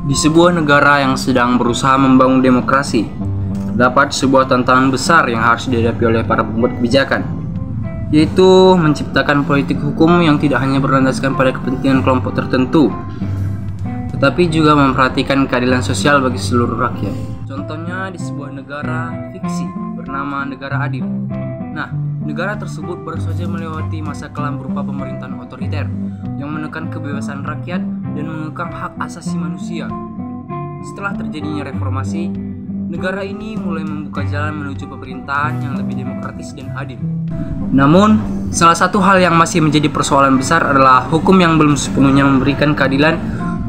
Di sebuah negara yang sedang berusaha membangun demokrasi, terdapat sebuah tantangan besar yang harus dihadapi oleh para pembuat kebijakan, yaitu menciptakan politik hukum yang tidak hanya berlandaskan pada kepentingan kelompok tertentu, tetapi juga memperhatikan keadilan sosial bagi seluruh rakyat. Contohnya di sebuah negara fiksi bernama negara adil. Nah, negara tersebut baru saja melewati masa kelam berupa pemerintahan otoriter yang menekan kebebasan rakyat dan mengekang hak asasi manusia. Setelah terjadinya reformasi, negara ini mulai membuka jalan menuju pemerintahan yang lebih demokratis dan adil. Namun, salah satu hal yang masih menjadi persoalan besar adalah hukum yang belum sepenuhnya memberikan keadilan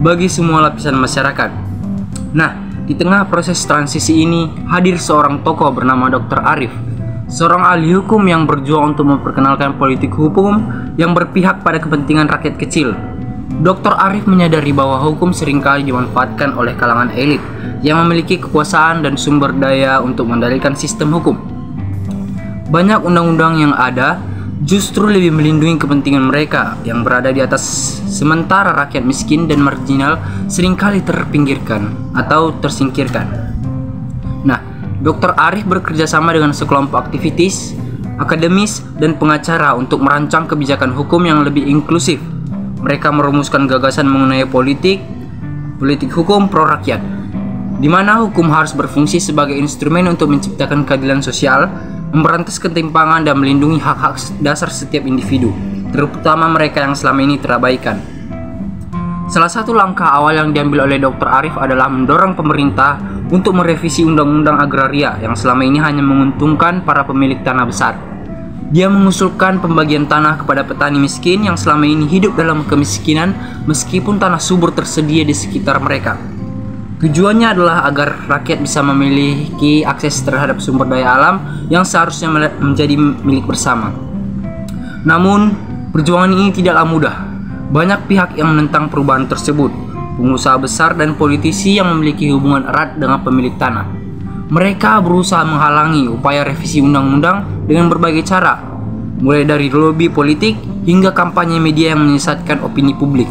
bagi semua lapisan masyarakat. Nah, di tengah proses transisi ini hadir seorang tokoh bernama Dr. Arif, seorang ahli hukum yang berjuang untuk memperkenalkan politik hukum yang berpihak pada kepentingan rakyat kecil. Dr. Arif menyadari bahwa hukum seringkali dimanfaatkan oleh kalangan elit yang memiliki kekuasaan dan sumber daya untuk mengendalikan sistem hukum. Banyak undang-undang yang ada justru lebih melindungi kepentingan mereka yang berada di atas, sementara rakyat miskin dan marginal seringkali terpinggirkan atau tersingkirkan. Nah, Dr. Arif bekerja sama dengan sekelompok aktivis, akademis, dan pengacara untuk merancang kebijakan hukum yang lebih inklusif. Mereka merumuskan gagasan mengenai politik hukum pro rakyat, di mana hukum harus berfungsi sebagai instrumen untuk menciptakan keadilan sosial, memberantas ketimpangan, dan melindungi hak-hak dasar setiap individu, terutama mereka yang selama ini terabaikan. Salah satu langkah awal yang diambil oleh Dr. Arif adalah mendorong pemerintah untuk merevisi undang-undang agraria yang selama ini hanya menguntungkan para pemilik tanah besar. Dia mengusulkan pembagian tanah kepada petani miskin yang selama ini hidup dalam kemiskinan meskipun tanah subur tersedia di sekitar mereka. Tujuannya adalah agar rakyat bisa memiliki akses terhadap sumber daya alam yang seharusnya menjadi milik bersama. Namun, perjuangan ini tidaklah mudah. Banyak pihak yang menentang perubahan tersebut, pengusaha besar dan politisi yang memiliki hubungan erat dengan pemilik tanah. Mereka berusaha menghalangi upaya revisi undang-undang dengan berbagai cara, mulai dari lobi politik hingga kampanye media yang menyesatkan opini publik.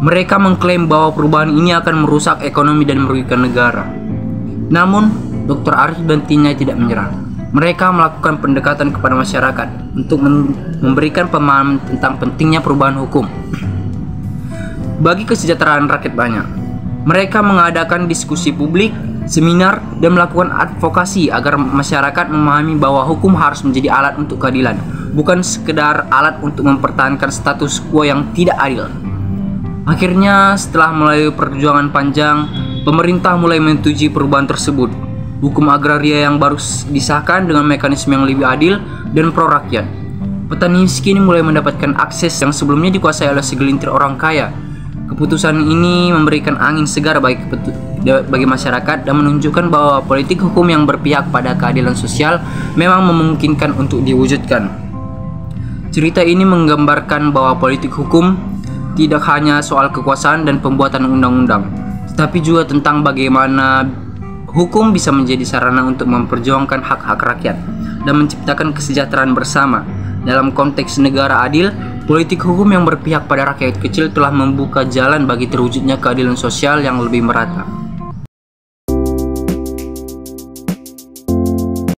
Mereka mengklaim bahwa perubahan ini akan merusak ekonomi dan merugikan negara. Namun, Dr. Arif dan timnya tidak menyerah. Mereka melakukan pendekatan kepada masyarakat untuk memberikan pemahaman tentang pentingnya perubahan hukum bagi kesejahteraan rakyat banyak. Mereka mengadakan diskusi publik, seminar, dan melakukan advokasi agar masyarakat memahami bahwa hukum harus menjadi alat untuk keadilan, bukan sekedar alat untuk mempertahankan status quo yang tidak adil. Akhirnya, setelah melalui perjuangan panjang, pemerintah mulai menyetujui perubahan tersebut. Hukum agraria yang baru disahkan dengan mekanisme yang lebih adil dan pro rakyat. Petani miskin mulai mendapatkan akses yang sebelumnya dikuasai oleh segelintir orang kaya. Keputusan ini memberikan angin segar bagi masyarakat dan menunjukkan bahwa politik hukum yang berpihak pada keadilan sosial memang memungkinkan untuk diwujudkan. Cerita ini menggambarkan bahwa politik hukum tidak hanya soal kekuasaan dan pembuatan undang-undang, tetapi juga tentang bagaimana hukum bisa menjadi sarana untuk memperjuangkan hak-hak rakyat dan menciptakan kesejahteraan bersama. Dalam konteks negara adil, politik hukum yang berpihak pada rakyat kecil telah membuka jalan bagi terwujudnya keadilan sosial yang lebih merata.